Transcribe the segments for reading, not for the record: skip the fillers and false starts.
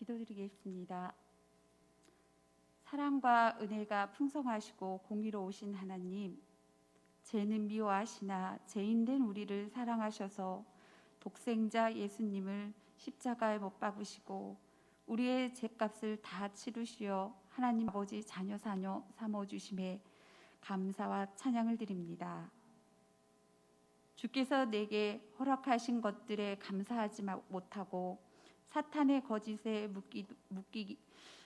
기도드리겠습니다. 사랑과 은혜가 풍성하시고 공의로우신 하나님, 죄는 미워하시나 죄인된 우리를 사랑하셔서 독생자 예수님을 십자가에 못 박으시고 우리의 죄값을 다 치르시어 하나님 아버지 자녀 삼아주심에 감사와 찬양을 드립니다. 주께서 내게 허락하신 것들에 감사하지 못하고 사탄의 거짓에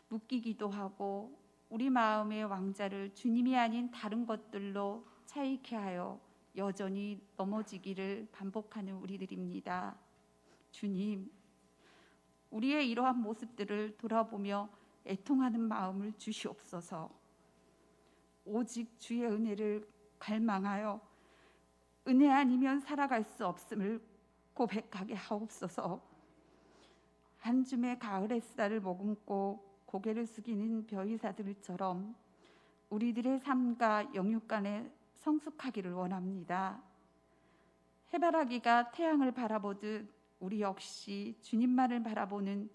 묶이기도 하고 우리 마음의 왕자를 주님이 아닌 다른 것들로 차익해 하여 여전히 넘어지기를 반복하는 우리들입니다. 주님, 우리의 이러한 모습들을 돌아보며 애통하는 마음을 주시옵소서. 오직 주의 은혜를 갈망하여 은혜 아니면 살아갈 수 없음을 고백하게 하옵소서. 한 줌의 가을 햇살을 머금고 고개를 숙이는 벼이사들처럼 우리들의 삶과 영육간에 성숙하기를 원합니다. 해바라기가 태양을 바라보듯 우리 역시 주님만을 바라보는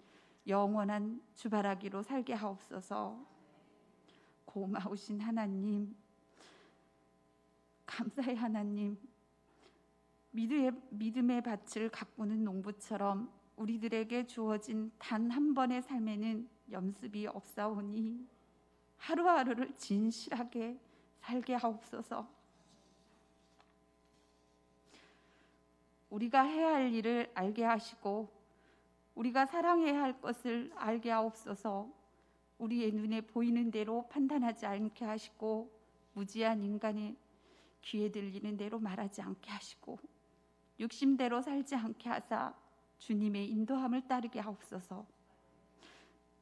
영원한 주바라기로 살게 하옵소서. 고마우신 하나님, 감사의 하나님, 믿음의 밭을 가꾸는 농부처럼 우리들에게 주어진 단 한 번의 삶에는 염습이 없사오니 하루하루를 진실하게 살게 하옵소서. 우리가 해야 할 일을 알게 하시고 우리가 사랑해야 할 것을 알게 하옵소서. 우리의 눈에 보이는 대로 판단하지 않게 하시고 무지한 인간의 귀에 들리는 대로 말하지 않게 하시고 육심대로 살지 않게 하사 주님의 인도함을 따르게 하옵소서.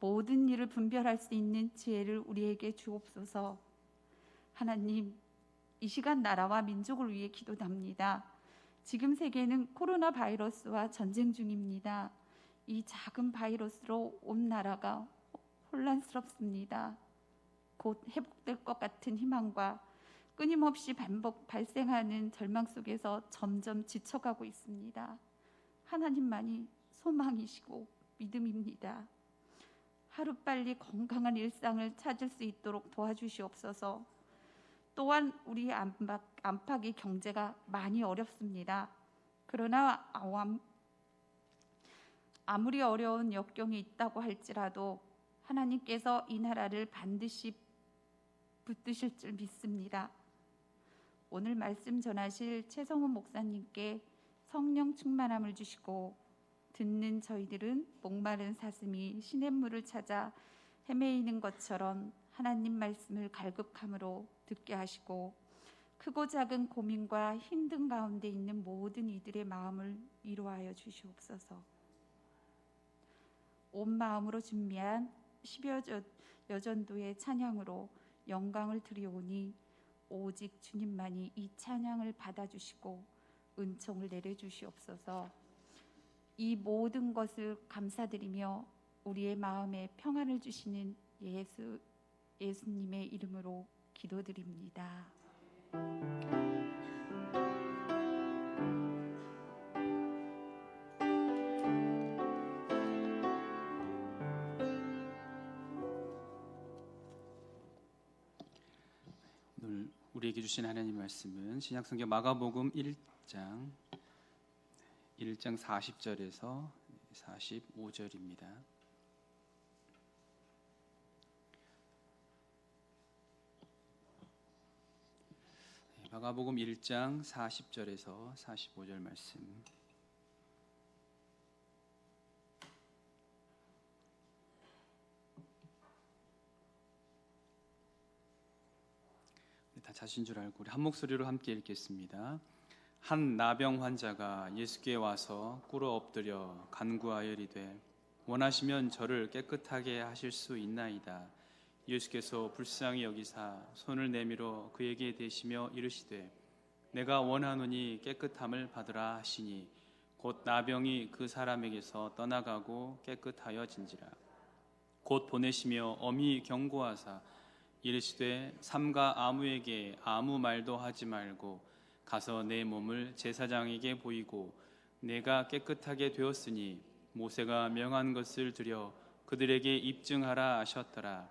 모든 일을 분별할 수 있는 지혜를 우리에게 주옵소서. 하나님, 이 시간 나라와 민족을 위해 기도합니다. 지금 세계는 코로나 바이러스와 전쟁 중입니다. 이 작은 바이러스로 온 나라가 혼란스럽습니다. 곧 회복될 것 같은 희망과 끊임없이 발생하는 절망 속에서 점점 지쳐가고 있습니다. 하나님만이 소망이시고 믿음입니다. 하루빨리 건강한 일상을 찾을 수 있도록 도와주시옵소서. 또한 우리 안팎의 경제가 많이 어렵습니다. 그러나 아무리 어려운 역경이 있다고 할지라도 하나님께서 이 나라를 반드시 붙드실 줄 믿습니다. 오늘 말씀 전하실 최성훈 목사님께 성령 충만함을 주시고 듣는 저희들은 목마른 사슴이 시냇물을 찾아 헤매이는 것처럼 하나님 말씀을 갈급함으로 듣게 하시고 크고 작은 고민과 힘든 가운데 있는 모든 이들의 마음을 위로하여 주시옵소서. 온 마음으로 준비한 10여 여전도의 찬양으로 영광을 드리오니 오직 주님만이 이 찬양을 받아주시고 은총을 내려주시옵소서. 이 모든 것을 감사드리며 우리의 마음에 평안을 주시는 예수님의 이름으로 기도드립니다. 오늘 우리에게 주신 하나님 말씀은 신약성경 마가복음 1장 40절에서 45절입니다. 마가복음 1장 40절에서 45절 말씀. 다 자신 줄 알고 우리 한 목소리로 함께 읽겠습니다. 한 나병 환자가 예수께 와서 꿇어 엎드려 간구하여 이르되 원하시면 저를 깨끗하게 하실 수 있나이다. 예수께서 불쌍히 여기사 손을 내밀어 그에게 대시며 이르시되 내가 원하노니 깨끗함을 받으라 하시니 곧 나병이 그 사람에게서 떠나가고 깨끗하여진지라. 곧 보내시며 엄히 경고하사 이르시되 삼가 아무에게 아무 말도 하지 말고 가서 내 몸을 제사장에게 보이고 내가 깨끗하게 되었으니 모세가 명한 것을 드려 그들에게 입증하라 하셨더라.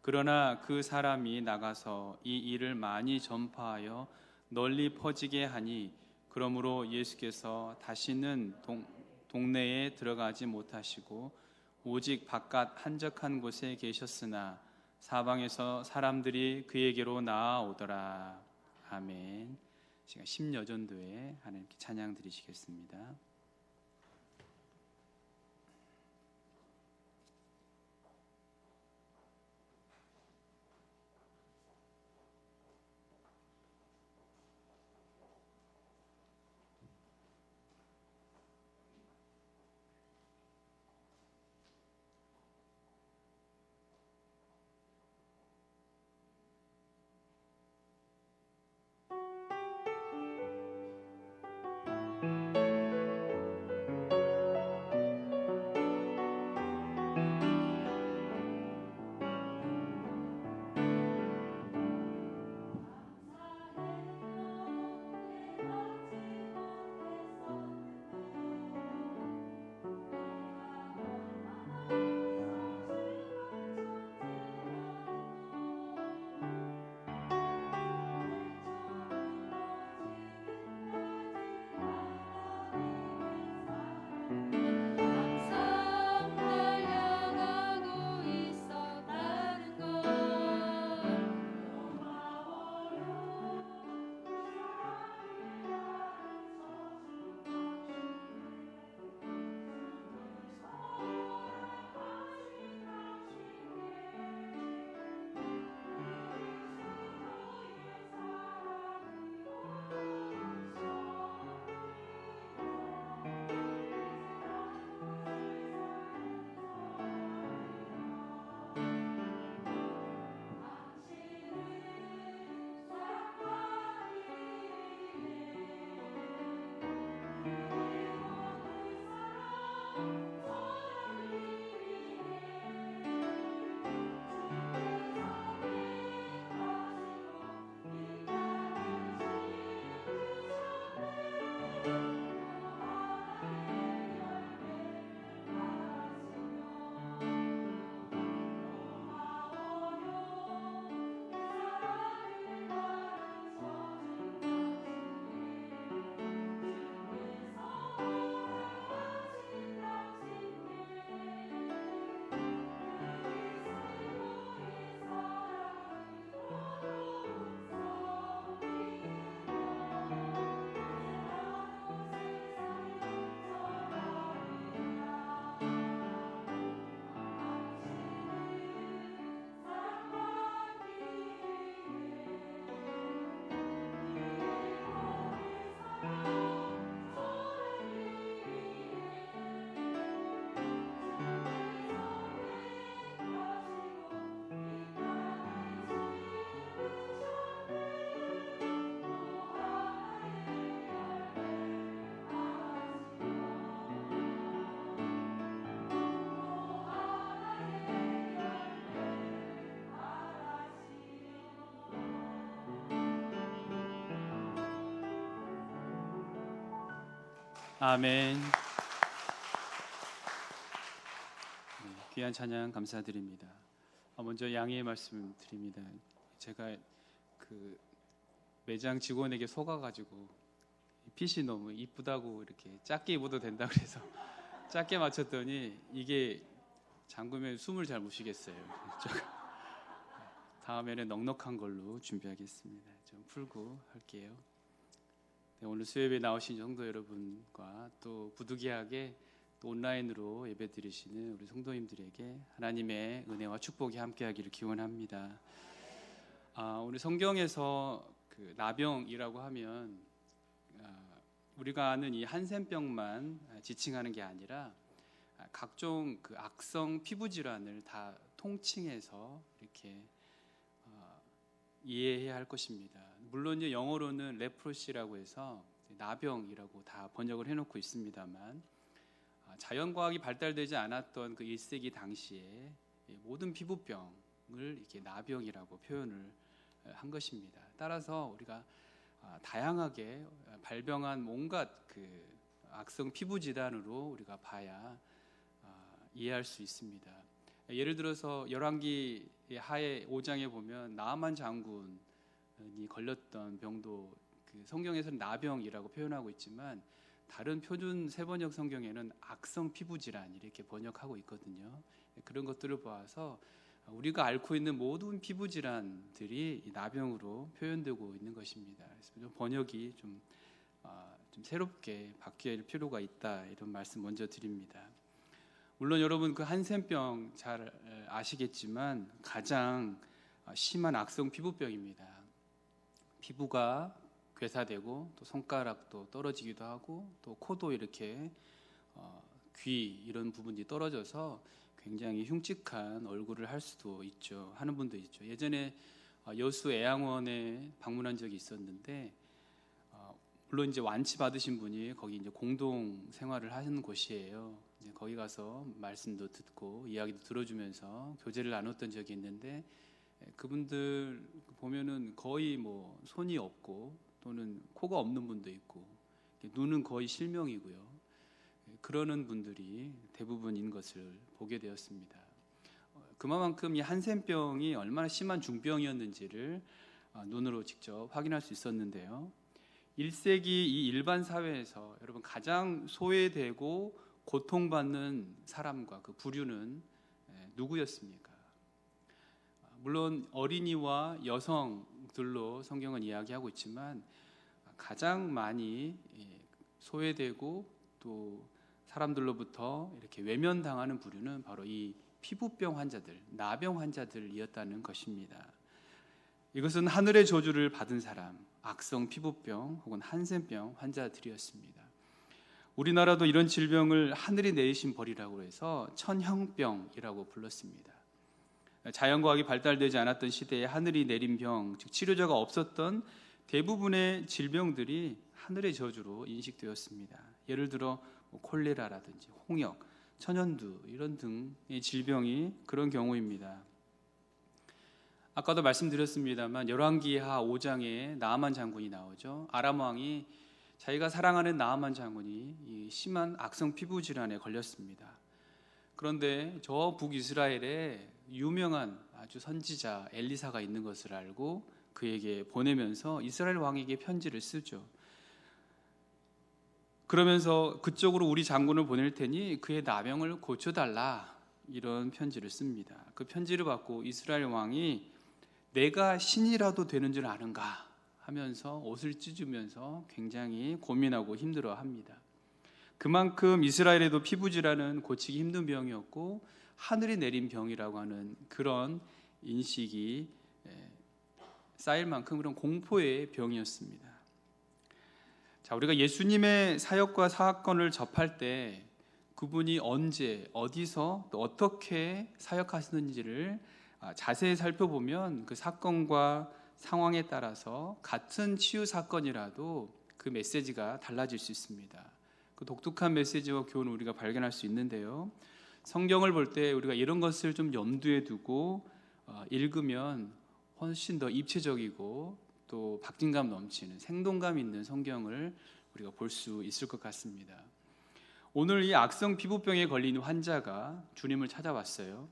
그러나 그 사람이 나가서 이 일을 많이 전파하여 널리 퍼지게 하니 그러므로 예수께서 다시는 동네에 들어가지 못하시고 오직 바깥 한적한 곳에 계셨으나 사방에서 사람들이 그에게로 나아오더라. 아멘. 시간 10여 전도에 하나님께 찬양 드리시겠습니다. 아멘. 귀한 찬양 감사드립니다. 먼저 양해의 말씀 드립니다. 제가 그 매장 직원에게 속아가지고 핏이 너무 이쁘다고 이렇게 작게 입어도 된다 그래서 작게 맞췄더니 이게 잠그면 숨을 잘 못 쉬겠어요. 다음에는 넉넉한 걸로 준비하겠습니다. 좀 풀고 할게요. 네, 오늘 수요예배 나오신 성도 여러분과 또 부득이하게 또 온라인으로 예배 드리시는 우리 성도님들에게 하나님의 은혜와 축복이 함께하기를 기원합니다. 우리 성경에서 그 나병이라고 하면 우리가 아는 이 한센병만 지칭하는 게 아니라 각종 그 악성 피부 질환을 다 통칭해서 이렇게 이해해야 할 것입니다. 물론 이제 영어로는 레프로시라고 해서 나병이라고 다 번역을 해놓고 있습니다만 자연과학이 발달되지 않았던 그 1세기 당시에 모든 피부병을 이렇게 나병이라고 표현을 한 것입니다. 따라서 우리가 다양하게 발병한 온갖 그 악성 피부 질환으로 우리가 봐야 이해할 수 있습니다. 예를 들어서 열왕기 하에 5장에 보면 나아만 장군이 걸렸던 병도 그 성경에서는 나병이라고 표현하고 있지만 다른 표준 세번역 성경에는 악성 피부 질환 이렇게 번역하고 있거든요. 그런 것들을 보아서 우리가 앓고 있는 모든 피부 질환들이 나병으로 표현되고 있는 것입니다. 그래서 번역이 좀 새롭게 바뀔 필요가 있다, 이런 말씀 먼저 드립니다. 물론 여러분 그 한센병 잘 아시겠지만 가장 심한 악성 피부병입니다. 피부가 괴사되고 또 손가락도 떨어지기도 하고 또 코도 이렇게 귀 이런 부분이 떨어져서 굉장히 흉측한 얼굴을 할 수도 있죠. 하는 분도 있죠. 예전에 여수 애양원에 방문한 적이 있었는데 물론 이제 완치 받으신 분이 거기 이제 공동 생활을 하는 곳이에요. 이제 거기 가서 말씀도 듣고 이야기도 들어주면서 교제를 나눴던 적이 있는데 그분들 보면은 거의 뭐 손이 없고 또는 코가 없는 분도 있고 눈은 거의 실명이고요. 그러는 분들이 대부분인 것을 보게 되었습니다. 그만큼 이 한센병이 얼마나 심한 중병이었는지를 눈으로 직접 확인할 수 있었는데요. 1세기 이 일반 사회에서 여러분 가장 소외되고 고통받는 사람과 그 부류는 누구였습니까? 물론 어린이와 여성들로 성경은 이야기하고 있지만 가장 많이 소외되고 또 사람들로부터 이렇게 외면당하는 부류는 바로 이 피부병 환자들, 나병 환자들이었다는 것입니다. 이것은 하늘의 저주를 받은 사람, 악성 피부병 혹은 한센병 환자들이었습니다. 우리나라도 이런 질병을 하늘이 내리신 벌이라고 해서 천형병이라고 불렀습니다. 자연과학이 발달되지 않았던 시대에 하늘이 내린 병, 즉 치료자가 없었던 대부분의 질병들이 하늘의 저주로 인식되었습니다. 예를 들어 콜레라라든지 홍역, 천연두 이런 등의 질병이 그런 경우입니다. 아까도 말씀드렸습니다만 열왕기하 5장에 나아만 장군이 나오죠. 아람 왕이 자기가 사랑하는 나아만 장군이 이 심한 악성 피부 질환에 걸렸습니다. 그런데 저 북이스라엘에 유명한 아주 선지자 엘리사가 있는 것을 알고 그에게 보내면서 이스라엘 왕에게 편지를 쓰죠. 그러면서 그쪽으로 우리 장군을 보낼 테니 그의 나병을 고쳐달라, 이런 편지를 씁니다. 그 편지를 받고 이스라엘 왕이 내가 신이라도 되는 줄 아는가 하면서 옷을 찢으면서 굉장히 고민하고 힘들어합니다. 그만큼 이스라엘에도 피부질환은 고치기 힘든 병이었고 하늘이 내린 병이라고 하는 그런 인식이 쌓일 만큼 그런 공포의 병이었습니다. 자, 우리가 예수님의 사역과 사건을 접할 때 그분이 언제, 어디서 또 어떻게 사역하시는지를 자세히 살펴보면 그 사건과 상황에 따라서 같은 치유 사건이라도 그 메시지가 달라질 수 있습니다. 그 독특한 메시지와 교훈을 우리가 발견할 수 있는데요. 성경을 볼 때 우리가 이런 것을 좀 염두에 두고 읽으면 훨씬 더 입체적이고 또 박진감 넘치는 생동감 있는 성경을 우리가 볼 수 있을 것 같습니다. 오늘 이 악성 피부병에 걸린 환자가 주님을 찾아왔어요.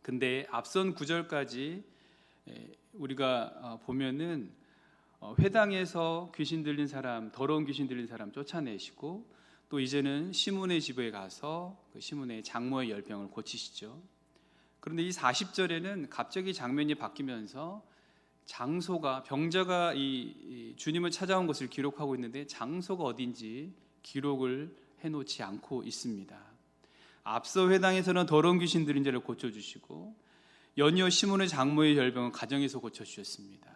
근데 앞선 구절까지 우리가 보면은 회당에서 귀신 들린 사람, 더러운 귀신 들린 사람 쫓아내시고 또 이제는 시몬의 집에 가서 그 시몬의 장모의 열병을 고치시죠. 그런데 이 40절에는 갑자기 장면이 바뀌면서 장소가, 병자가 이 주님을 찾아온 것을 기록하고 있는데 장소가 어딘지 기록을 해놓지 않고 있습니다. 앞서 회당에서는 더러운 귀신 들린 자를 고쳐주시고 연이어 시몬의 장모의 열병은 가정에서 고쳐주셨습니다.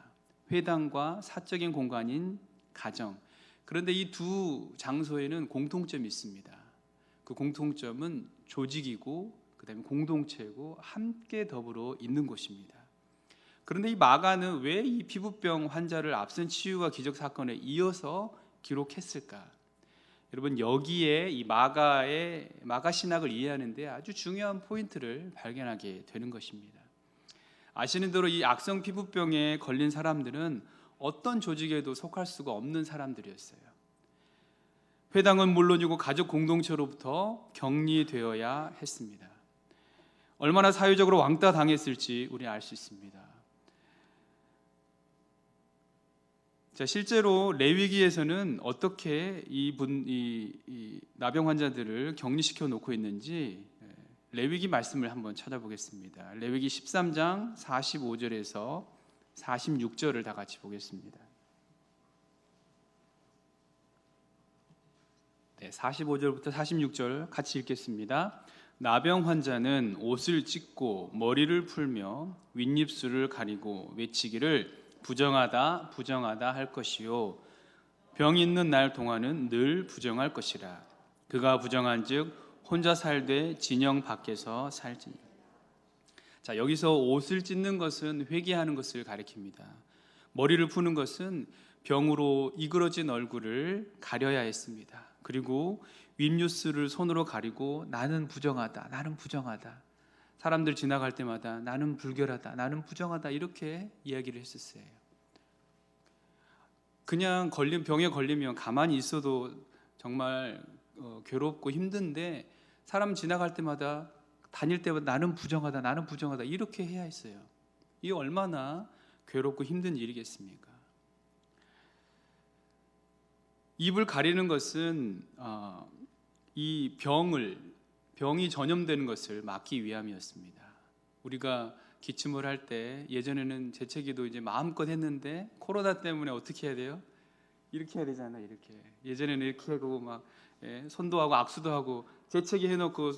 회당과 사적인 공간인 가정. 그런데 이 두 장소에는 공통점이 있습니다. 그 공통점은 조직이고 그다음에 공동체고 함께 더불어 있는 곳입니다. 그런데 이 마가는 왜 이 피부병 환자를 앞선 치유와 기적 사건에 이어서 기록했을까? 여러분, 여기에 이 마가 신학을 이해하는데 아주 중요한 포인트를 발견하게 되는 것입니다. 아시는 대로 이 악성 피부병에 걸린 사람들은 어떤 조직에도 속할 수가 없는 사람들이었어요. 회당은 물론이고 가족 공동체로부터 격리되어야 했습니다. 얼마나 사회적으로 왕따 당했을지 우리 알 수 있습니다. 자, 실제로 레위기에서는 어떻게 이 나병 환자들을 격리시켜 놓고 있는지 레위기 말씀을 한번 찾아보겠습니다. 레위기 13장 45절에서 46절을 다 같이 보겠습니다. 네, 45절부터 46절 같이 읽겠습니다. 나병 환자는 옷을 찢고 머리를 풀며 윗입술을 가리고 외치기를 부정하다 부정하다 할 것이요 병 있는 날 동안은 늘 부정할 것이라. 그가 부정한즉 혼자 살되 진영 밖에서 살지니. 자, 여기서 옷을 찢는 것은 회개하는 것을 가리킵니다. 머리를 푸는 것은 병으로 이그러진 얼굴을 가려야 했습니다. 그리고 윗뉴스를 손으로 가리고 나는 부정하다, 나는 부정하다. 사람들 지나갈 때마다 나는 불결하다, 나는 부정하다 이렇게 이야기를 했었어요. 그냥 병에 걸리면 가만히 있어도 정말 괴롭고 힘든데 사람 지나갈 때마다 다닐 때마다 나는 부정하다, 나는 부정하다 이렇게 해야 했어요. 이게 얼마나 괴롭고 힘든 일이겠습니까? 입을 가리는 것은 이 병이 전염되는 것을 막기 위함이었습니다. 우리가 기침을 할 때 예전에는 재채기도 이제 마음껏 했는데 코로나 때문에 어떻게 해야 돼요? 이렇게 해야 되잖아요. 이렇게 예전에는 이렇게 하고 막 손도 하고 악수도 하고 재채기 해놓고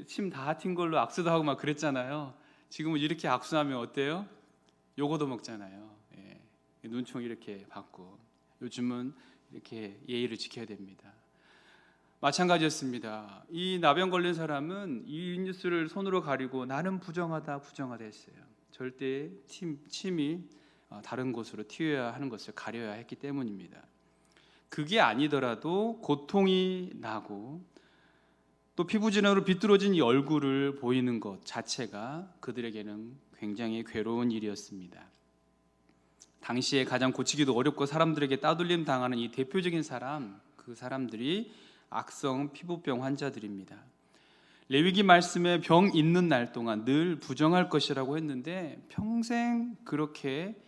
침 다 튄 걸로 악수도 하고 막 그랬잖아요. 지금은 이렇게 악수하면 어때요? 요거도 먹잖아요. 눈총 이렇게 받고 요즘은 이렇게 예의를 지켜야 됩니다. 마찬가지였습니다. 이 나병 걸린 사람은 이 뉴스를 손으로 가리고 나는 부정하다 부정하다 했어요. 절대 침이 다른 곳으로 튀어야 하는 것을 가려야 했기 때문입니다. 그게 아니더라도 고통이 나고 또 피부 진화로 비뚤어진 이 얼굴을 보이는 것 자체가 그들에게는 굉장히 괴로운 일이었습니다. 당시에 가장 고치기도 어렵고 사람들에게 따돌림 당하는 이 대표적인 사람, 그 사람들이 악성 피부병 환자들입니다. 레위기 말씀에 병 있는 날 동안 늘 부정할 것이라고 했는데 평생 그렇게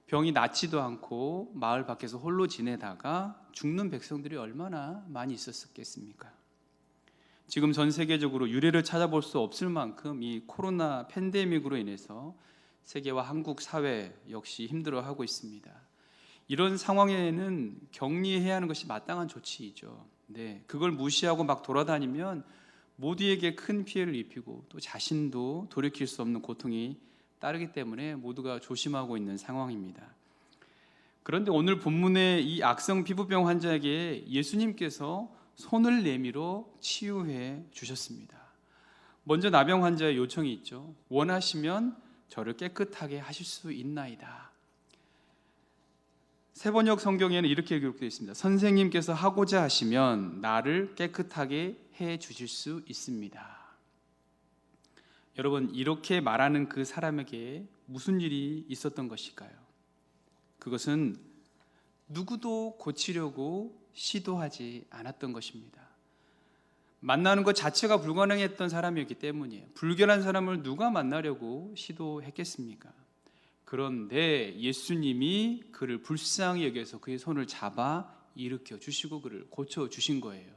병이 낫지도 않고 마을 밖에서 홀로 지내다가 죽는 백성들이 얼마나 많이 있었겠습니까? 지금 전 세계적으로 유례를 찾아볼 수 없을 만큼 이 코로나 팬데믹으로 인해서 세계와 한국 사회 역시 힘들어하고 있습니다. 이런 상황에는 격리해야 하는 것이 마땅한 조치이죠. 네, 그걸 무시하고 막 돌아다니면 모두에게 큰 피해를 입히고 또 자신도 돌이킬 수 없는 고통이 따르기 때문에 모두가 조심하고 있는 상황입니다. 그런데 오늘 본문의 이 악성 피부병 환자에게 예수님께서 손을 내밀어 치유해 주셨습니다. 먼저 나병 환자의 요청이 있죠. 원하시면 저를 깨끗하게 하실 수 있나이다. 세번역 성경에는 이렇게 기록되어 있습니다. 선생님께서 하고자 하시면 나를 깨끗하게 해 주실 수 있습니다. 여러분, 이렇게 말하는 그 사람에게 무슨 일이 있었던 것일까요? 그것은 누구도 고치려고 시도하지 않았던 것입니다. 만나는 것 자체가 불가능했던 사람이었기 때문이에요. 불결한 사람을 누가 만나려고 시도했겠습니까? 그런데 예수님이 그를 불쌍히 여겨서 그의 손을 잡아 일으켜 주시고 그를 고쳐 주신 거예요.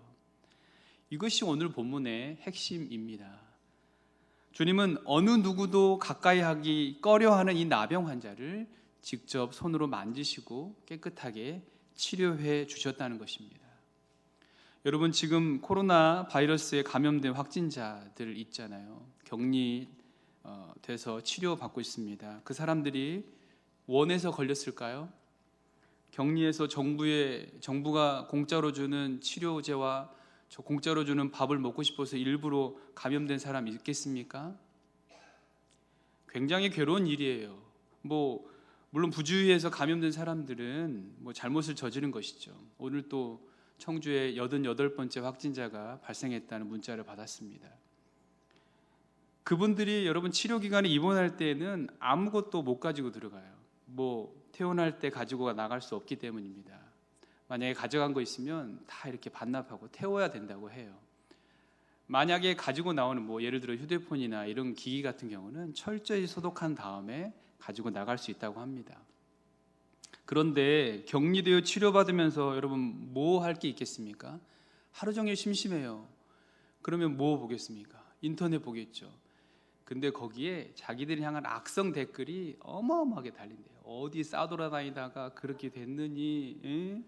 이것이 오늘 본문의 핵심입니다. 주님은 어느 누구도 가까이 하기 꺼려하는 이 나병 환자를 직접 손으로 만지시고 깨끗하게 치료해 주셨다는 것입니다. 여러분, 지금 코로나 바이러스에 감염된 확진자들 있잖아요. 격리돼서 치료받고 있습니다. 그 사람들이 원해서 걸렸을까요? 격리해서 정부가 공짜로 주는 치료제와 공짜로 주는 밥을 먹고 싶어서 일부러 감염된 사람이 있겠습니까? 굉장히 괴로운 일이에요. 물론 부주의해서 감염된 사람들은 잘못을 저지른 것이죠. 오늘 또 청주에 88번째 확진자가 발생했다는 문자를 받았습니다. 그분들이 여러분 치료기관에 입원할 때는 아무것도 못 가지고 들어가요. 퇴원할 때 가지고 나갈 수 없기 때문입니다. 만약에 가져간 거 있으면 다 이렇게 반납하고 태워야 된다고 해요. 만약에 가지고 나오는 예를 들어 휴대폰이나 이런 기기 같은 경우는 철저히 소독한 다음에 가지고 나갈 수 있다고 합니다. 그런데 격리되어 치료받으면서 여러분 뭐 할 게 있겠습니까? 하루 종일 심심해요. 그러면 뭐 보겠습니까? 인터넷 보겠죠. 근데 거기에 자기들이 향한 악성 댓글이 어마어마하게 달린대요. 어디 싸돌아다니다가 그렇게 됐느니,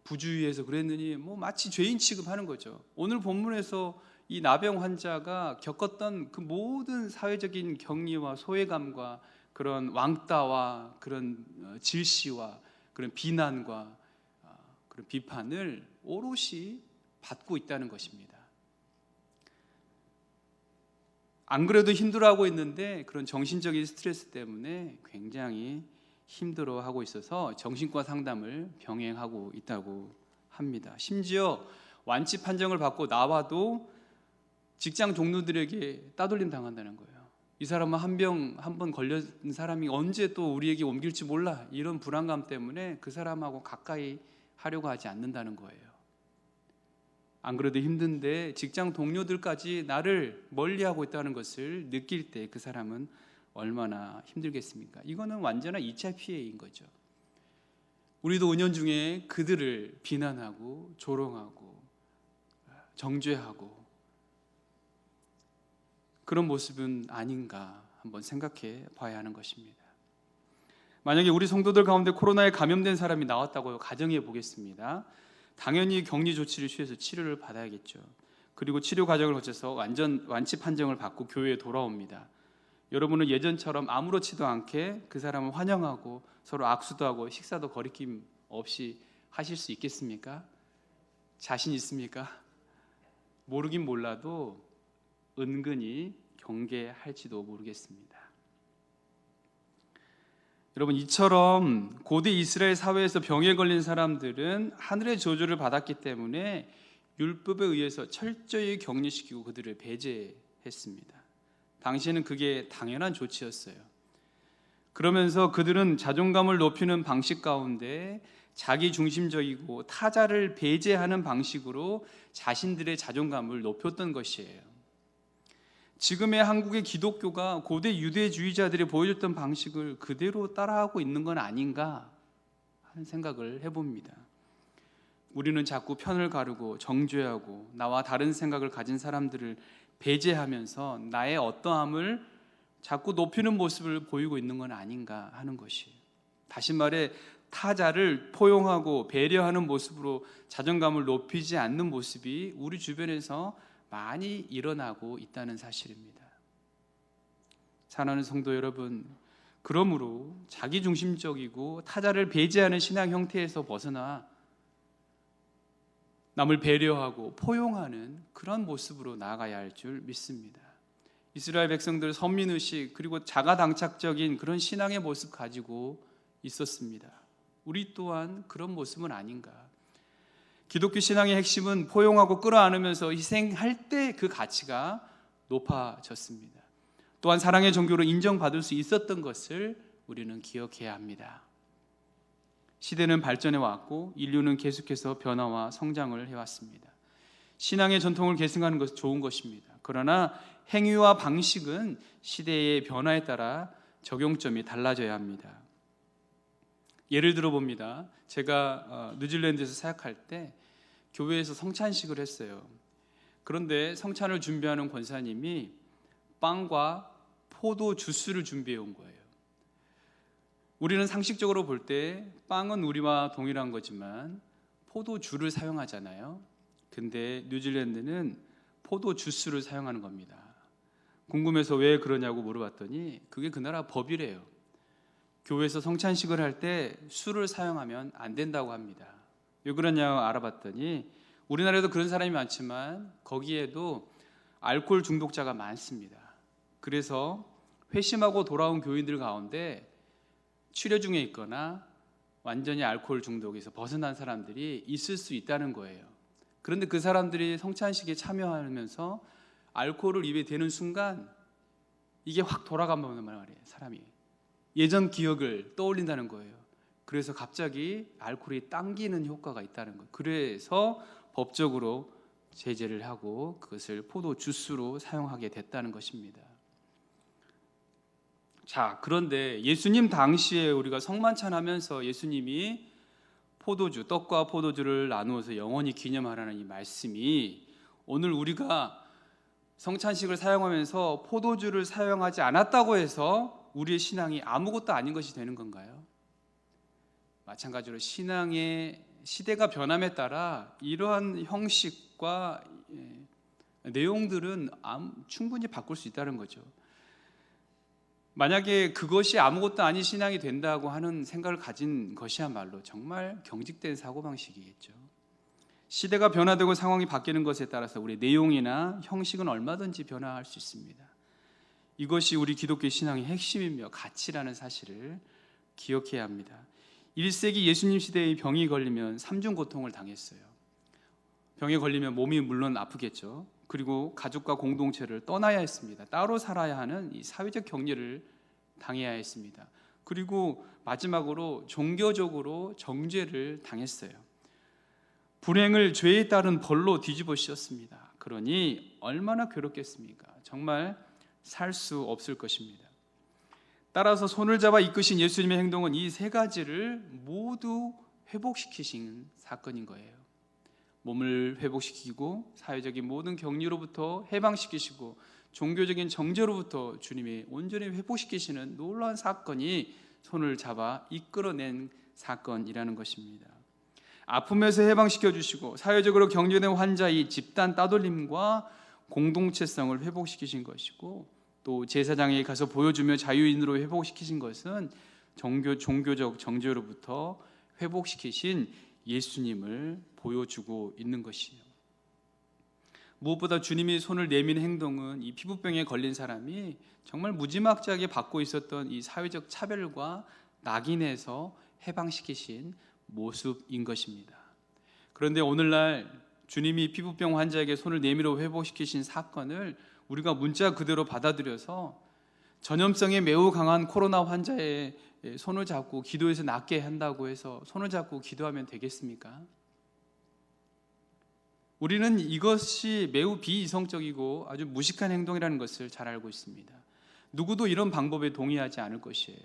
부주의해서 그랬느니, 마치 죄인 취급하는 거죠. 오늘 본문에서 이 나병 환자가 겪었던 그 모든 사회적인 격리와 소외감과 그런 왕따와 그런 질시와 그런 비난과 그런 비판을 오롯이 받고 있다는 것입니다. 안 그래도 힘들어하고 있는데 그런 정신적인 스트레스 때문에 굉장히 힘들어하고 있어서 정신과 상담을 병행하고 있다고 합니다. 심지어 완치 판정을 받고 나와도 직장 동료들에게 따돌림 당한다는 거예요. 이 사람은 한 번 걸린 사람이 언제 또 우리에게 옮길지 몰라, 이런 불안감 때문에 그 사람하고 가까이 하려고 하지 않는다는 거예요. 안 그래도 힘든데 직장 동료들까지 나를 멀리하고 있다는 것을 느낄 때 그 사람은 얼마나 힘들겠습니까? 이거는 완전한 2차 피해인 거죠. 우리도 은연중에 그들을 비난하고 조롱하고 정죄하고 그런 모습은 아닌가 한번 생각해 봐야 하는 것입니다. 만약에 우리 성도들 가운데 코로나에 감염된 사람이 나왔다고 가정해 보겠습니다. 당연히 격리 조치를 취해서 치료를 받아야겠죠. 그리고 치료 과정을 거쳐서 완치 판정을 받고 교회에 돌아옵니다. 여러분은 예전처럼 아무렇지도 않게 그 사람을 환영하고 서로 악수도 하고 식사도 거리낌 없이 하실 수 있겠습니까? 자신 있습니까? 모르긴 몰라도 은근히 경계할지도 모르겠습니다. 여러분, 이처럼 고대 이스라엘 사회에서 병에 걸린 사람들은 하늘의 저주를 받았기 때문에 율법에 의해서 철저히 격리시키고 그들을 배제했습니다. 당시에는 그게 당연한 조치였어요. 그러면서 그들은 자존감을 높이는 방식 가운데 자기중심적이고 타자를 배제하는 방식으로 자신들의 자존감을 높였던 것이에요. 지금의 한국의 기독교가 고대 유대주의자들이 보여줬던 방식을 그대로 따라하고 있는 건 아닌가 하는 생각을 해봅니다. 우리는 자꾸 편을 가르고 정죄하고 나와 다른 생각을 가진 사람들을 배제하면서 나의 어떠함을 자꾸 높이는 모습을 보이고 있는 건 아닌가 하는 것이에요. 다시 말해 타자를 포용하고 배려하는 모습으로 자존감을 높이지 않는 모습이 우리 주변에서 많이 일어나고 있다는 사실입니다. 사랑하는 성도 여러분, 그러므로 자기중심적이고 타자를 배제하는 신앙 형태에서 벗어나 남을 배려하고 포용하는 그런 모습으로 나아가야 할 줄 믿습니다. 이스라엘 백성들 선민의식 그리고 자가당착적인 그런 신앙의 모습 가지고 있었습니다. 우리 또한 그런 모습은 아닌가. 기독교 신앙의 핵심은 포용하고 끌어안으면서 희생할 때 그 가치가 높아졌습니다. 또한 사랑의 종교로 인정받을 수 있었던 것을 우리는 기억해야 합니다. 시대는 발전해 왔고 인류는 계속해서 변화와 성장을 해왔습니다. 신앙의 전통을 계승하는 것은 좋은 것입니다. 그러나 행위와 방식은 시대의 변화에 따라 적용점이 달라져야 합니다. 예를 들어 봅니다. 제가 뉴질랜드에서 사역할 때 교회에서 성찬식을 했어요. 그런데 성찬을 준비하는 권사님이 빵과 포도 주스를 준비해 온 거예요. 우리는 상식적으로 볼 때 빵은 우리와 동일한 거지만 포도주를 사용하잖아요. 근데 뉴질랜드는 포도 주스를 사용하는 겁니다. 궁금해서 왜 그러냐고 물어봤더니 그게 그 나라 법이래요. 교회에서 성찬식을 할 때 술을 사용하면 안 된다고 합니다. 왜 그러냐고 알아봤더니 우리나라에도 그런 사람이 많지만 거기에도 알코올 중독자가 많습니다. 그래서 회심하고 돌아온 교인들 가운데 치료 중에 있거나 완전히 알코올 중독에서 벗어난 사람들이 있을 수 있다는 거예요. 그런데 그 사람들이 성찬식에 참여하면서 알코올을 입에 대는 순간 이게 확 돌아가면 말이에요. 사람이 예전 기억을 떠올린다는 거예요. 그래서 갑자기 알코올이 당기는 효과가 있다는 거예요. 그래서 법적으로 제재를 하고 그것을 포도 주스로 사용하게 됐다는 것입니다. 자, 그런데 예수님 당시에 우리가 성만찬하면서 예수님이 포도주, 떡과 포도주를 나누어서 영원히 기념하라는 이 말씀이 오늘 우리가 성찬식을 사용하면서 포도주를 사용하지 않았다고 해서 우리의 신앙이 아무것도 아닌 것이 되는 건가요? 마찬가지로 신앙의 시대가 변함에 따라 이러한 형식과 내용들은 충분히 바꿀 수 있다는 거죠. 만약에 그것이 아무것도 아닌 신앙이 된다고 하는 생각을 가진 것이야말로 정말 경직된 사고방식이겠죠. 시대가 변화되고 상황이 바뀌는 것에 따라서 우리 내용이나 형식은 얼마든지 변화할 수 있습니다. 이것이 우리 기독교 신앙의 핵심이며 가치라는 사실을 기억해야 합니다. 1세기 예수님 시대의 병이 걸리면 3중 고통을 당했어요. 병에 걸리면 몸이 물론 아프겠죠. 그리고 가족과 공동체를 떠나야 했습니다. 따로 살아야 하는 이 사회적 격리를 당해야 했습니다. 그리고 마지막으로 종교적으로 정죄를 당했어요. 불행을 죄에 따른 벌로 뒤집어 씌웠습니다. 그러니 얼마나 괴롭겠습니까? 정말 살 수 없을 것입니다. 따라서 손을 잡아 이끄신 예수님의 행동은 이 세 가지를 모두 회복시키신 사건인 거예요. 몸을 회복시키고 사회적인 모든 격리로부터 해방시키시고 종교적인 정죄로부터 주님이 온전히 회복시키시는 놀라운 사건이 손을 잡아 이끌어낸 사건이라는 것입니다. 아픔에서 해방시켜 주시고 사회적으로 격리된 환자의 집단 따돌림과 공동체성을 회복시키신 것이고, 또 제사장에게 가서 보여주며 자유인으로 회복시키신 것은 종교적 정죄로부터 회복시키신 예수님을 보여주고 있는 것이에요. 무엇보다 주님이 손을 내미는 행동은 이 피부병에 걸린 사람이 정말 무지막지하게 받고 있었던 이 사회적 차별과 낙인에서 해방시키신 모습인 것입니다. 그런데 오늘날 주님이 피부병 환자에게 손을 내밀어 회복시키신 사건을 우리가 문자 그대로 받아들여서 전염성에 매우 강한 코로나 환자의 손을 잡고 기도해서 낫게 한다고 해서 손을 잡고 기도하면 되겠습니까? 우리는 이것이 매우 비이성적이고 아주 무식한 행동이라는 것을 잘 알고 있습니다. 누구도 이런 방법에 동의하지 않을 것이에요.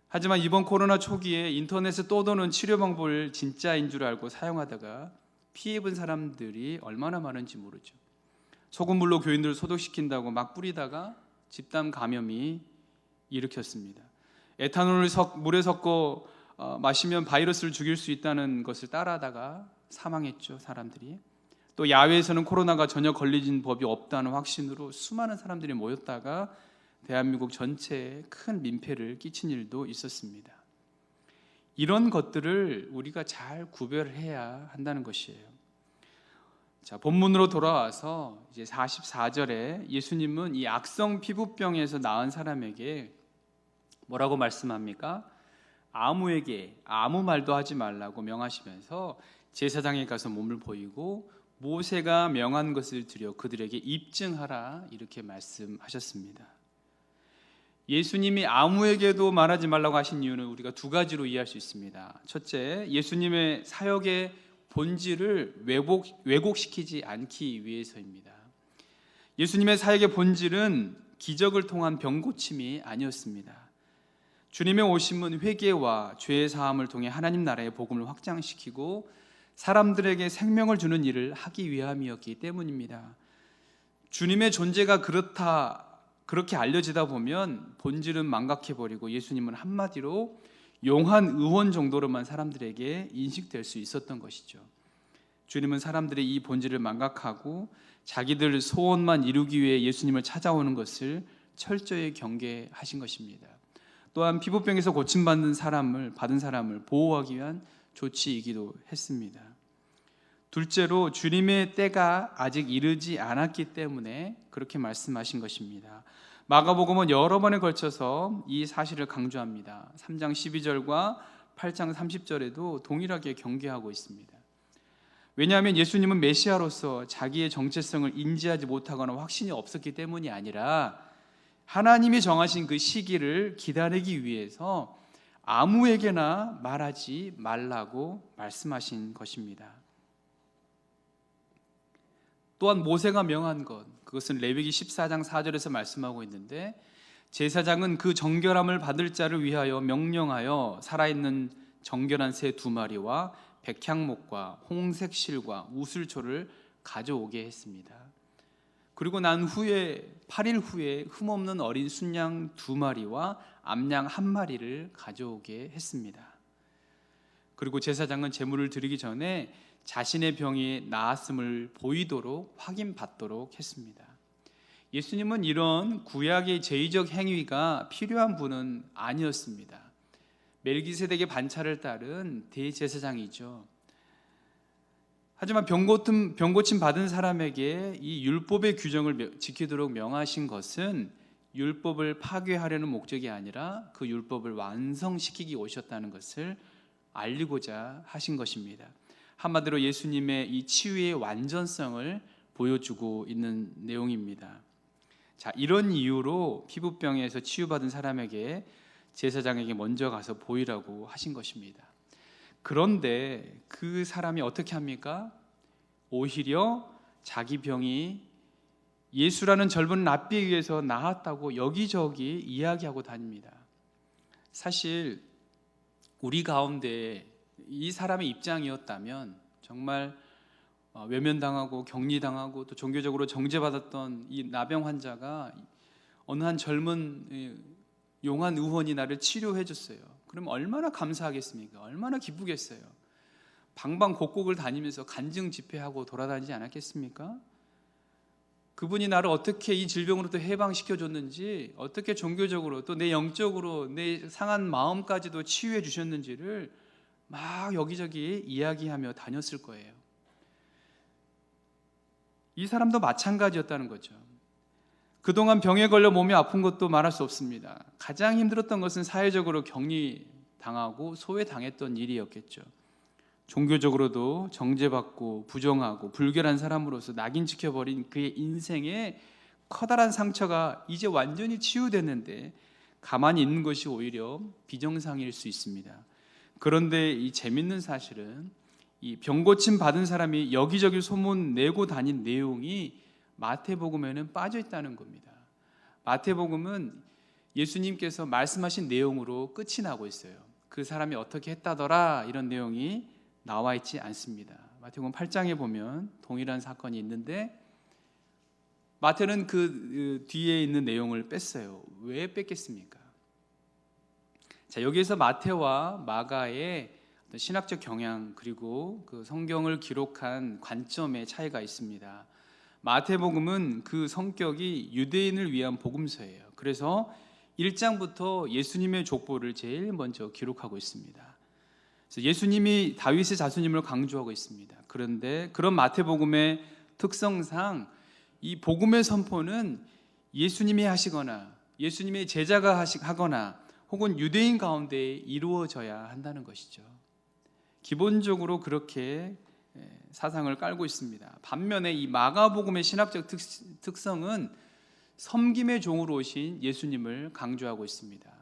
하지만 이번 코로나 초기에 인터넷에 떠도는 치료 방법을 진짜인 줄 알고 사용하다가 피해본 사람들이 얼마나 많은지 모르죠. 소금물로 교인들을 소독시킨다고 막 뿌리다가 집단 감염이 일으켰습니다. 에탄올을 물에 섞어 마시면 바이러스를 죽일 수 있다는 것을 따라하다가 사망했죠, 사람들이. 또 야외에서는 코로나가 전혀 걸리진 법이 없다는 확신으로 수많은 사람들이 모였다가 대한민국 전체에 큰 민폐를 끼친 일도 있었습니다. 이런 것들을 우리가 잘 구별해야 한다는 것이에요. 자, 본문으로 돌아와서 이제 44절에 예수님은 이 악성 피부병에서 나은 사람에게 뭐라고 말씀합니까? 아무에게 아무 말도 하지 말라고 명하시면서 제사장에 가서 몸을 보이고 모세가 명한 것을 드려 그들에게 입증하라, 이렇게 말씀하셨습니다. 예수님이 아무에게도 말하지 말라고 하신 이유는 우리가 두 가지로 이해할 수 있습니다. 첫째, 예수님의 사역의 본질을 왜곡시키지 않기 위해서입니다. 예수님의 사역의 본질은 기적을 통한 병고침이 아니었습니다. 주님의 오심은 회개와 죄의 사함을 통해 하나님 나라의 복음을 확장시키고 사람들에게 생명을 주는 일을 하기 위함이었기 때문입니다. 주님의 존재가 그렇게 알려지다 보면 본질은 망각해버리고 예수님은 한마디로 용한 의원 정도로만 사람들에게 인식될 수 있었던 것이죠. 주님은 사람들의 이 본질을 망각하고 자기들 소원만 이루기 위해 예수님을 찾아오는 것을 철저히 경계하신 것입니다. 또한 피부병에서 고침받은 사람을 보호하기 위한 조치이기도 했습니다. 둘째로 주님의 때가 아직 이르지 않았기 때문에 그렇게 말씀하신 것입니다. 마가복음은 여러 번에 걸쳐서 이 사실을 강조합니다. 3장 12절과 8장 30절에도 동일하게 경계하고 있습니다. 왜냐하면 예수님은 메시아로서 자기의 정체성을 인지하지 못하거나 확신이 없었기 때문이 아니라 하나님이 정하신 그 시기를 기다리기 위해서 아무에게나 말하지 말라고 말씀하신 것입니다. 또한 모세가 명한 것, 그것은 레위기 14장 4절에서 말씀하고 있는데, 제사장은 그 정결함을 받을 자를 위하여 명령하여 살아있는 정결한 새 2마리와 백향목과 홍색 실과 우슬초를 가져오게 했습니다. 그리고 난 후에 8일 후에 흠없는 어린 순양 2마리와 암양 1마리를 가져오게 했습니다. 그리고 제사장은 제물을 드리기 전에 자신의 병이 나았음을 보이도록 확인받도록 했습니다. 예수님은 이런 구약의 제의적 행위가 필요한 분은 아니었습니다. 멜기세덱의 반차를 따른 대제사장이죠. 하지만 병고침 받은 사람에게 이 율법의 규정을 지키도록 명하신 것은 율법을 파괴하려는 목적이 아니라 그 율법을 완성시키기 오셨다는 것을 알리고자 하신 것입니다. 한마디로 예수님의 이 치유의 완전성을 보여주고 있는 내용입니다. 자, 이런 이유로 피부병에서 치유받은 사람에게 제사장에게 먼저 가서 보이라고 하신 것입니다. 그런데 그 사람이 어떻게 합니까? 오히려 자기 병이 예수라는 젊은 랍비에 의해서 나았다고 여기저기 이야기하고 다닙니다. 사실 우리 가운데 이 사람의 입장이었다면 정말 외면당하고 격리당하고 또 종교적으로 정죄받았던 이 나병 환자가 어느 한 젊은 용한 의원이 나를 치료해 줬어요. 그럼 얼마나 감사하겠습니까? 얼마나 기쁘겠어요. 방방곡곡을 다니면서 간증 집회하고 돌아다니지 않았겠습니까? 그분이 나를 어떻게 이 질병으로부터 해방시켜 줬는지, 어떻게 종교적으로 또 내 영적으로 내 상한 마음까지도 치유해 주셨는지를 막 여기저기 이야기하며 다녔을 거예요. 이 사람도 마찬가지였다는 거죠. 그동안 병에 걸려 몸이 아픈 것도 말할 수 없습니다. 가장 힘들었던 것은 사회적으로 격리당하고 소외당했던 일이었겠죠. 종교적으로도 정죄받고 부정하고 불결한 사람으로서 낙인 찍혀버린 그의 인생에 커다란 상처가 이제 완전히 치유됐는데 가만히 있는 것이 오히려 비정상일 수 있습니다. 그런데 이 재밌는 사실은 이 병고침 받은 사람이 여기저기 소문내고 다닌 내용이 마태복음에는 빠져 있다는 겁니다. 마태복음은 예수님께서 말씀하신 내용으로 끝이 나고 있어요. 그 사람이 어떻게 했다더라 이런 내용이 나와 있지 않습니다. 마태복음 8장에 보면 동일한 사건이 있는데 마태는 그 뒤에 있는 내용을 뺐어요. 왜 뺐겠습니까? 자, 여기에서 마태와 마가의 신학적 경향 그리고 그 성경을 기록한 관점의 차이가 있습니다. 마태복음은 그 성격이 유대인을 위한 복음서예요. 그래서 1장부터 예수님의 족보를 제일 먼저 기록하고 있습니다. 그래서 예수님이 다윗의 자손임을 강조하고 있습니다. 그런데 그런 마태복음의 특성상 이 복음의 선포는 예수님이 하시거나 예수님의 제자가 하거나 혹은 유대인 가운데 이루어져야 한다는 것이죠. 기본적으로 그렇게 사상을 깔고 있습니다. 반면에 이 마가복음의 신학적 특성은 섬김의 종으로 오신 예수님을 강조하고 있습니다.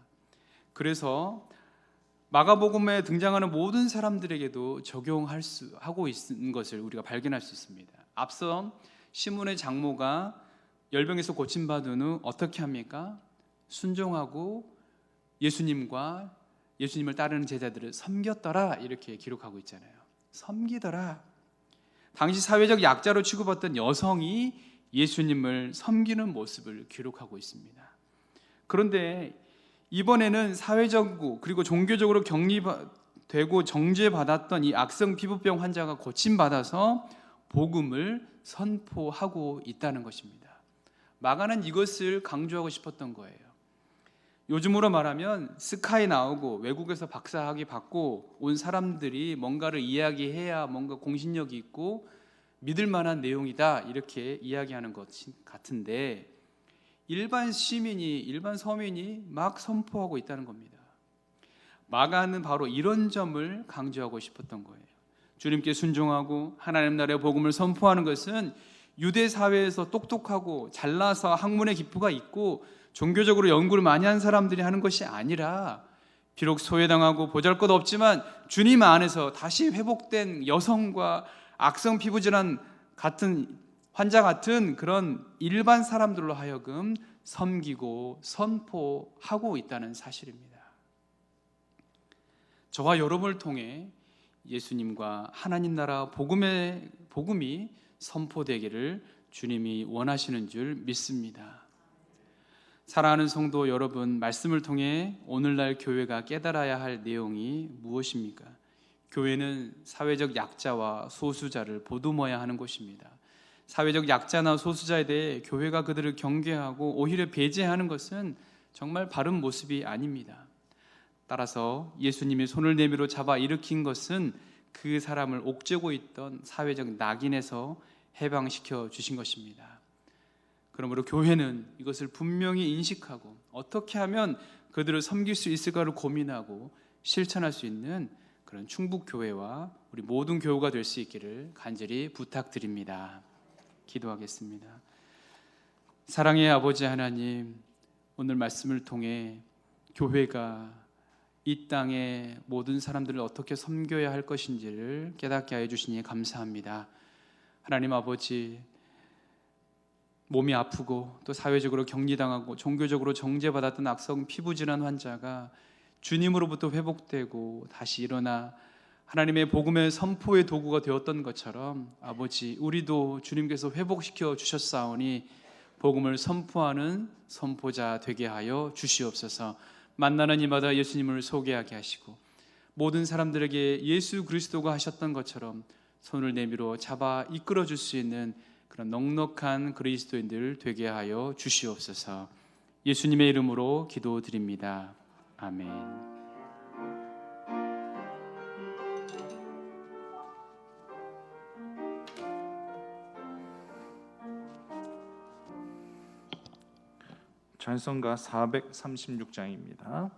그래서 마가복음에 등장하는 모든 사람들에게도 적용하고 있는 것을 우리가 발견할 수 있습니다. 앞서 시몬의 장모가 열병에서 고침받은 후 어떻게 합니까? 순종하고 예수님을 따르는 제자들을 섬겼더라 이렇게 기록하고 있잖아요. 섬기더라. 당시 사회적 약자로 취급받던 여성이 예수님을 섬기는 모습을 기록하고 있습니다. 그런데 이번에는 사회적이고 그리고 종교적으로 격리되고 정죄받았던 이 악성 피부병 환자가 고침받아서 복음을 선포하고 있다는 것입니다. 마가는 이것을 강조하고 싶었던 거예요. 요즘으로 말하면 스카이 나오고 외국에서 박사학위 받고 온 사람들이 뭔가를 이야기해야 뭔가 공신력이 있고 믿을 만한 내용이다 이렇게 이야기하는 것 같은데 일반 시민이, 일반 서민이 막 선포하고 있다는 겁니다. 마가는 바로 이런 점을 강조하고 싶었던 거예요. 주님께 순종하고 하나님 나라의 복음을 선포하는 것은 유대 사회에서 똑똑하고 잘나서 학문의 기포가 있고 종교적으로 연구를 많이 한 사람들이 하는 것이 아니라 비록 소외당하고 보잘것없지만 주님 안에서 다시 회복된 여성과 악성 피부질환 같은 환자 같은 그런 일반 사람들로 하여금 섬기고 선포하고 있다는 사실입니다. 저와 여러분을 통해 예수님과 하나님 나라 복음이 선포되기를 주님이 원하시는 줄 믿습니다. 사랑하는 성도 여러분, 말씀을 통해 오늘날 교회가 깨달아야 할 내용이 무엇입니까? 교회는 사회적 약자와 소수자를 보듬어야 하는 곳입니다. 사회적 약자나 소수자에 대해 교회가 그들을 경계하고 오히려 배제하는 것은 정말 바른 모습이 아닙니다. 따라서 예수님이 손을 내밀어 잡아 일으킨 것은 그 사람을 옥죄고 있던 사회적 낙인에서 해방시켜 주신 것입니다. 그러므로 교회는 이것을 분명히 인식하고 어떻게 하면 그들을 섬길 수 있을까를 고민하고 실천할 수 있는 그런 충북교회와 우리 모든 교우가 될 수 있기를 간절히 부탁드립니다. 기도하겠습니다. 사랑의 아버지 하나님, 오늘 말씀을 통해 교회가 이 땅의 모든 사람들을 어떻게 섬겨야 할 것인지를 깨닫게 하여 주시니 감사합니다. 하나님 아버지, 몸이 아프고 또 사회적으로 격리당하고 종교적으로 정죄받았던 악성 피부질환 환자가 주님으로부터 회복되고 다시 일어나 하나님의 복음의 선포의 도구가 되었던 것처럼 아버지, 우리도 주님께서 회복시켜 주셨사오니 복음을 선포하는 선포자 되게 하여 주시옵소서. 만나는 이마다 예수님을 소개하게 하시고 모든 사람들에게 예수 그리스도가 하셨던 것처럼 손을 내밀어 잡아 이끌어 줄 수 있는 그런 넉넉한 그리스도인들 되게 하여 주시옵소서. 예수님의 이름으로 기도드립니다. 아멘. 찬송가 436장입니다.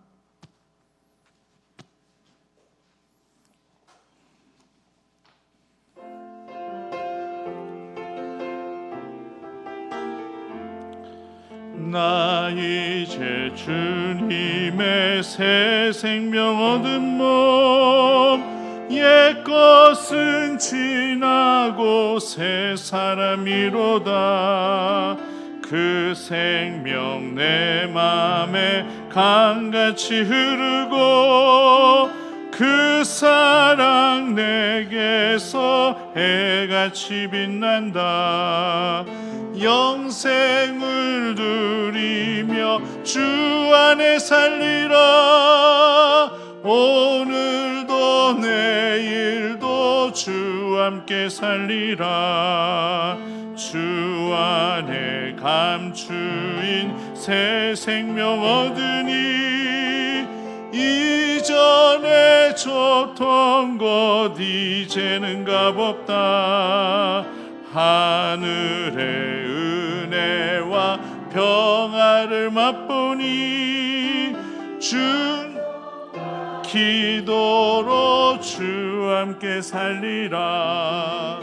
나 이제 주님의 새 생명 얻은 몸, 옛것은 지나고 새 사람이로다. 그 생명 내 맘에 강같이 흐르고 그 사랑 내게서 해같이 빛난다. 영생을 누리며 주 안에 살리라. 오늘도 내일도 주 함께 살리라. 주 안에 감추인 새 생명 얻으니 이전에 줬던 것 이제는 값없다. 하늘의 은혜와 평화를 맛보니 주 기도로 주 함께 살리라.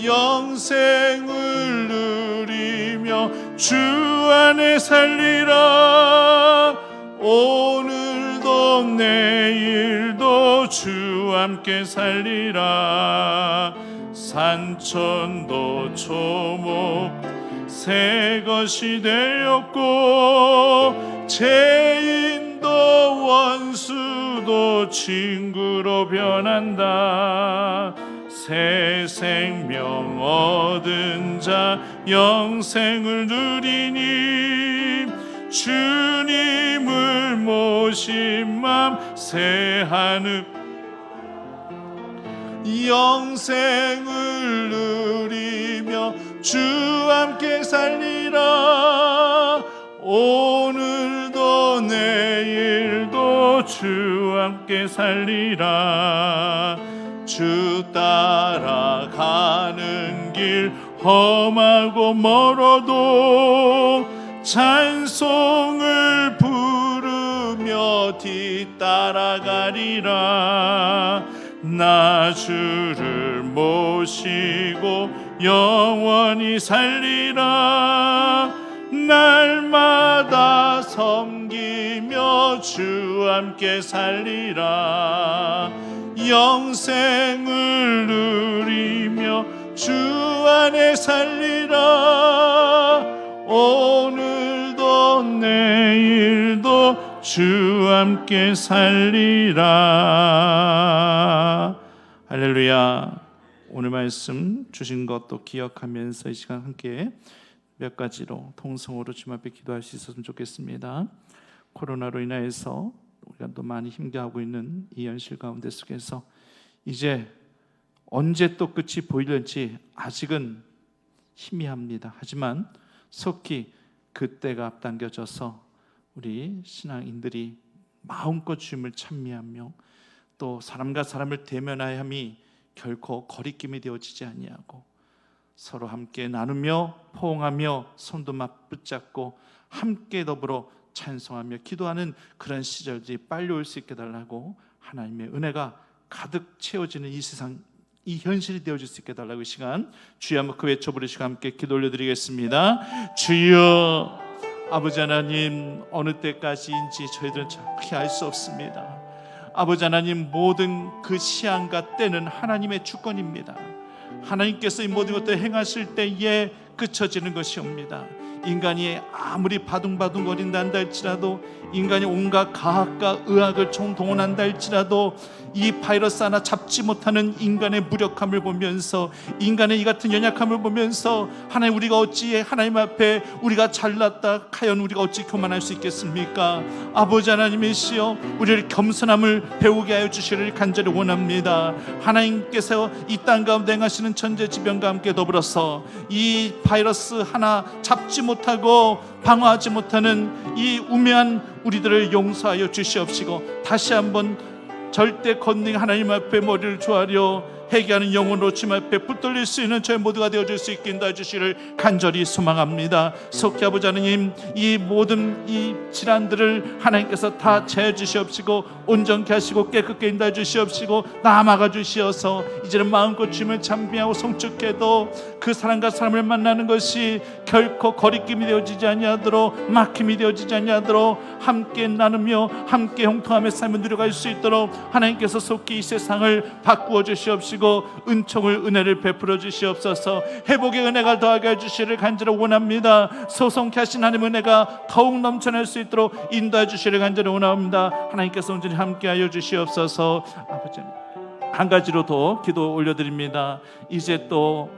영생을 누리며 주 안에 살리라. 오늘도 내일도 주 함께 살리라. 산천도 초목 새 것이 되었고 죄인도 원수도 친구로 변한다. 새 생명 얻은 자 영생을 누리니 주님을 모신 맘 새 하늘 영생을 누리며 주 함께 살리라. 오늘도 내일도 주 함께 살리라. 주 따라가는 길 험하고 멀어도 찬송을 부르며 뒤따라가리라. 나 주를 모시고 영원히 살리라. 날마다 섬기며 주 함께 살리라. 영생을 누리며 주 안에 살리라. 오늘도 내일도 주 함께 살리라. 할렐루야. 오늘 말씀 주신 것도 기억하면서 이 시간 함께 몇 가지로 통성으로 주님 앞에 기도할 수 있었으면 좋겠습니다. 코로나로 인해서 우리가 또 많이 힘겨워하고 있는 이 현실 가운데 속에서 이제 언제 또 끝이 보일지 아직은 희미합니다. 하지만 속히 그때가 앞당겨져서 우리 신앙인들이 마음껏 주님을 찬미하며 또 사람과 사람을 대면하여 함이 결코 거리낌이 되어지지 아니하고 서로 함께 나누며 포옹하며 손도 맞붙잡고 함께 더불어 찬송하며 기도하는 그런 시절들이 빨리 올 수 있게 달라고, 하나님의 은혜가 가득 채워지는 이 세상, 이 현실이 되어질 수 있게 달라고 이 시간 주여 한번 그 외쳐부르시고 함께 기도 올려드리겠습니다. 주여, 아버지 하나님, 어느 때까지인지 저희들은 정확히 알 수 없습니다. 아버지 하나님, 모든 그 시한과 때는 하나님의 주권입니다. 하나님께서 이 모든 것들을 행하실 때에 그쳐지는 것이옵니다. 인간이 아무리 바둥바둥거린다 한다 할지라도, 인간이 온갖 과학과 의학을 총동원한다 할지라도 이 바이러스 하나 잡지 못하는 인간의 무력함을 보면서, 인간의 이 같은 연약함을 보면서 하나님, 우리가 어찌 하나님 앞에 우리가 잘났다 하연 우리가 어찌 교만할 수 있겠습니까? 아버지 하나님이시여, 우리를 겸손함을 배우게 하여 주시기를 간절히 원합니다. 하나님께서 이 땅 가운데 행하시는 천재지변과 함께 더불어서 이 바이러스 하나 잡지 못하고 방어하지 못하는 이 우매한 우리들을 용서하여 주시옵시고, 다시 한번 절대 권능 하나님 앞에 머리를 조아려 회개하는 영혼으로 주님 앞에 붙들릴 수 있는 저희 모두가 되어줄 수 있게 인도해 주시기를 간절히 소망합니다. 속히 아버지 하나님, 이 모든 이 질환들을 하나님께서 다 제해 주시옵시고 온전케 하시고 깨끗게 인도해 주시옵시고 남아가 주시어서 이제는 마음껏 주님을 찬미하고 송축해도 그 사람과 사람을 만나는 것이 결코 거리낌이 되어지지 아니하도록, 막힘이 되어지지 아니하도록 함께 나누며 함께 형통하며 삶을 누려갈 수 있도록 하나님께서 속히 이 세상을 바꾸어 주시옵시고 은총을, 은혜를 베풀어 주시옵소서. 회복의 은혜가 더하게 해주시기를 간절히 원합니다. 소송케 하신 하나님의 은혜가 더욱 넘쳐날 수 있도록 인도해 주시기를 간절히 원합니다. 하나님께서 온전히 함께하여 주시옵소서. 아버지, 한 가지로 더 기도 올려드립니다. 이제 또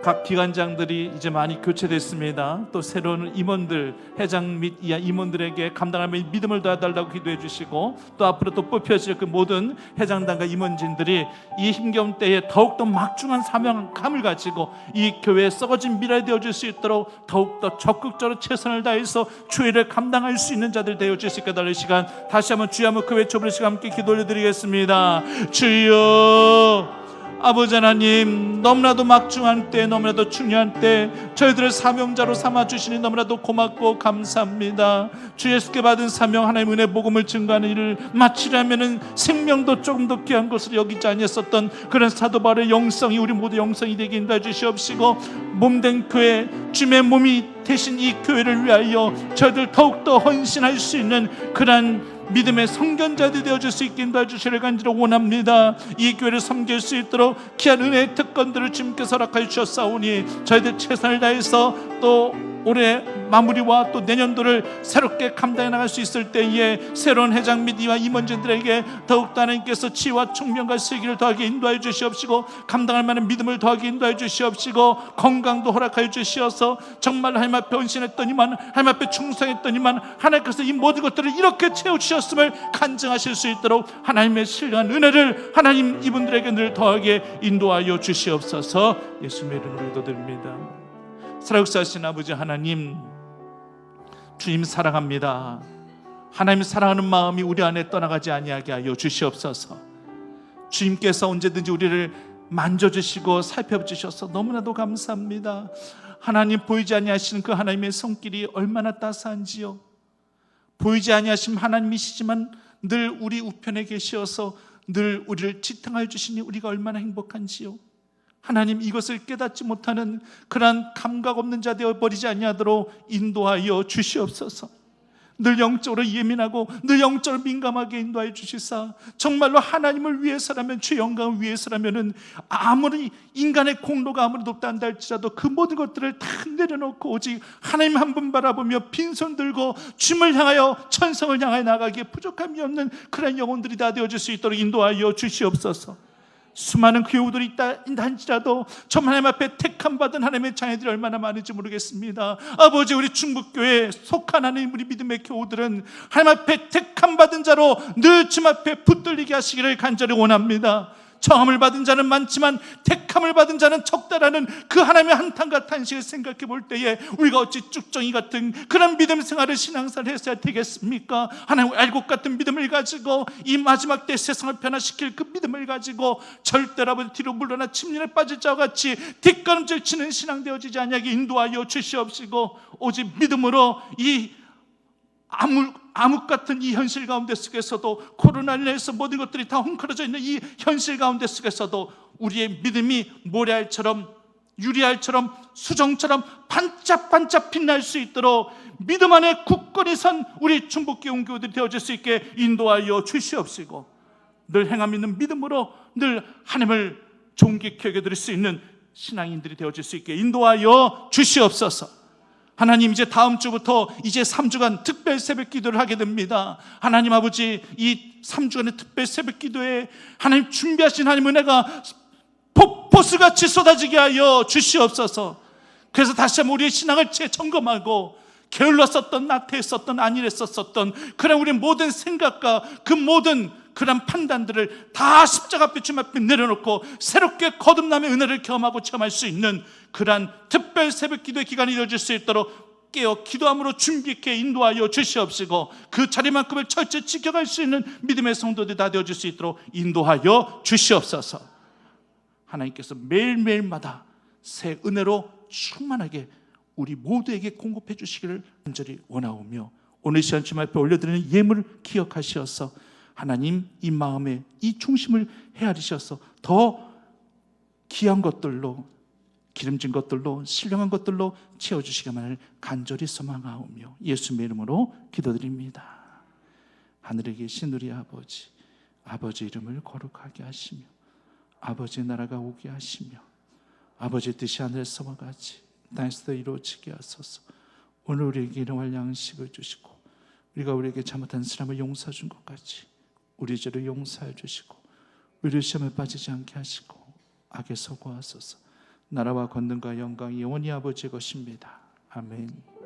각 기관장들이 이제 많이 교체됐습니다. 또 새로운 임원들, 회장 및 이하 임원들에게 감당할 믿음을 더해달라고 기도해 주시고, 또 앞으로 또 뽑혀질 그 모든 회장단과 임원진들이 이 힘겨운 때에 더욱더 막중한 사명감을 가지고 이 교회에 썩어진 미래 되어줄 수 있도록 더욱더 적극적으로 최선을 다해서 주의를 감당할 수 있는 자들 되어줄 수 있게 달라는 시간, 다시 한번 주여 한번 그 외쳐부르시고 함께 기도 올려드리겠습니다. 주여, 아버지 하나님, 너무나도 막중한 때, 너무나도 중요한 때 저희들을 사명자로 삼아주시니 너무나도 고맙고 감사합니다. 주 예수께 받은 사명, 하나님 은혜 복음을 증거하는 일을 마치려면 생명도 조금 더 귀한 것으로 여기지 아니었었던 그런 사도 바울의 영성이 우리 모두 영성이 되게 인도해 주시옵시고, 몸된 교회, 주님의 몸이 되신 이 교회를 위하여 저희들 더욱더 헌신할 수 있는 그러한 믿음의 성견자들이 되어줄 수 있게 인도해 주시기를 간절히 원합니다. 이 교회를 섬길 수 있도록 귀한 은혜의 특권들을 주님께서 허락하여 주셨사오니 저희들 최선을 다해서 또 올해 마무리와 또 내년도를 새롭게 감당해 나갈 수 있을 때에 새로운 회장 및 이와 임원진들에게 더욱더 하나님께서 지혜와 총명과 슬기를 더하게 인도하여 주시옵시고, 감당할 만한 믿음을 더하게 인도하여 주시옵시고, 건강도 허락하여 주시어서 정말 하나님 앞에 헌신했더니만, 하나님 앞에 충성했더니만 하나님께서 이 모든 것들을 이렇게 채워주셨음을 간증하실 수 있도록 하나님의 신령한 은혜를 하나님 이분들에게 늘 더하게 인도하여 주시옵소서. 예수님의 이름으로 기도드립니다. 살아계신 아버지 하나님, 주님 사랑합니다. 하나님 사랑하는 마음이 우리 안에 떠나가지 아니하게 하여 주시옵소서. 주님께서 언제든지 우리를 만져주시고 살펴주셔서 너무나도 감사합니다. 하나님, 보이지 아니하시는 그 하나님의 손길이 얼마나 따스한지요. 보이지 아니하신 하나님이시지만 늘 우리 우편에 계시어서 늘 우리를 지탱하여 주시니 우리가 얼마나 행복한지요. 하나님, 이것을 깨닫지 못하는 그러한 감각 없는 자 되어 버리지 아니하도록 인도하여 주시옵소서. 늘 영적으로 예민하고 늘 영적으로 민감하게 인도하여 주시사 정말로 하나님을 위해서라면, 주의 영광을 위해서라면 아무리 인간의 공로가 아무리 높다 한다 할지라도 그 모든 것들을 다 내려놓고 오직 하나님 한 분 바라보며 빈손 들고 주님을 향하여, 천성을 향하여 나가기에 부족함이 없는 그런 영혼들이 다 되어질 수 있도록 인도하여 주시옵소서. 수많은 교우들이 있다 할지라도 저 하나님 앞에 택함받은 하나님의 자녀들이 얼마나 많은지 모르겠습니다. 아버지, 우리 충북교회에 속한 하나님 우리 믿음의 교우들은 하나님 앞에 택함받은 자로 늘 주님 앞에 붙들리게 하시기를 간절히 원합니다. 청함을 받은 자는 많지만 택함을 받은 자는 적다라는 그 하나님의 한탄과 탄식을 생각해 볼 때에 우리가 어찌 쭉정이 같은 그런 믿음 생활을, 신앙생활을 했어야 되겠습니까? 하나님 알곡 같은 믿음을 가지고 이 마지막 때 세상을 변화시킬 그 믿음을 가지고 절대로 아버지 뒤로 물러나 침륜에 빠질 자와 같이 뒷걸음질 치는 신앙 되어지지 아니하게 인도하여 주시옵시고, 오직 믿음으로 이 암흑 같은 이 현실 가운데 속에서도, 코로나로 인해서 모든 것들이 다 헝클어져 있는 이 현실 가운데 속에서도 우리의 믿음이 모래알처럼, 유리알처럼, 수정처럼 반짝반짝 빛날 수 있도록 믿음 안에 굳건히 선 우리 충북교회 온교들이 되어질 수 있게 인도하여 주시옵시고, 늘 행함 있는 믿음으로 늘 하나님을 존귀케 여겨드릴 수 있는 신앙인들이 되어질 수 있게 인도하여 주시옵소서. 하나님, 이제 다음 주부터 이제 3주간 특별 새벽 기도를 하게 됩니다. 하나님 아버지, 이 3주간의 특별 새벽 기도에 하나님 준비하신 하나님 은혜가 폭포수같이 쏟아지게 하여 주시옵소서. 그래서 다시 한번 우리의 신앙을 재점검하고 게을렀었던, 나태했었던, 안일했었던 그런 우리 모든 생각과 그 모든 그런 판단들을 다 십자가 앞에 주님 앞에 내려놓고 새롭게 거듭남의 은혜를 경험하고 체험할 수 있는 그러한 특별 새벽 기도의 기간이 이루어질 수 있도록 깨어 기도함으로 준비케 인도하여 주시옵시고, 그 자리만큼을 철저히 지켜갈 수 있는 믿음의 성도들이 다 되어질 수 있도록 인도하여 주시옵소서. 하나님께서 매일매일마다 새 은혜로 충만하게 우리 모두에게 공급해 주시기를 간절히 원하오며, 오늘 시간 주님 앞에 올려드리는 예물을 기억하시어서 하나님 이 마음에 이 중심을 헤아리셔서 더 귀한 것들로, 기름진 것들로, 신령한 것들로 채워주시기만을 간절히 소망하오며 예수님의 이름으로 기도드립니다. 하늘에 계신 우리 아버지, 아버지 이름을 거룩하게 하시며 아버지의 나라가 오게 하시며 아버지의 뜻이 하늘에서와 같이 땅에서도 이루어지게 하소서. 오늘 우리에게 일용할 양식을 주시고 우리가 우리에게 잘못한 사람을 용서해 준 것 같이 우리 죄를 용서해 주시고 우리를 시험에 빠지지 않게 하시고 악에서 구하소서. 나라와 권능과 영광이 영원히 아버지의 것입니다. 아멘.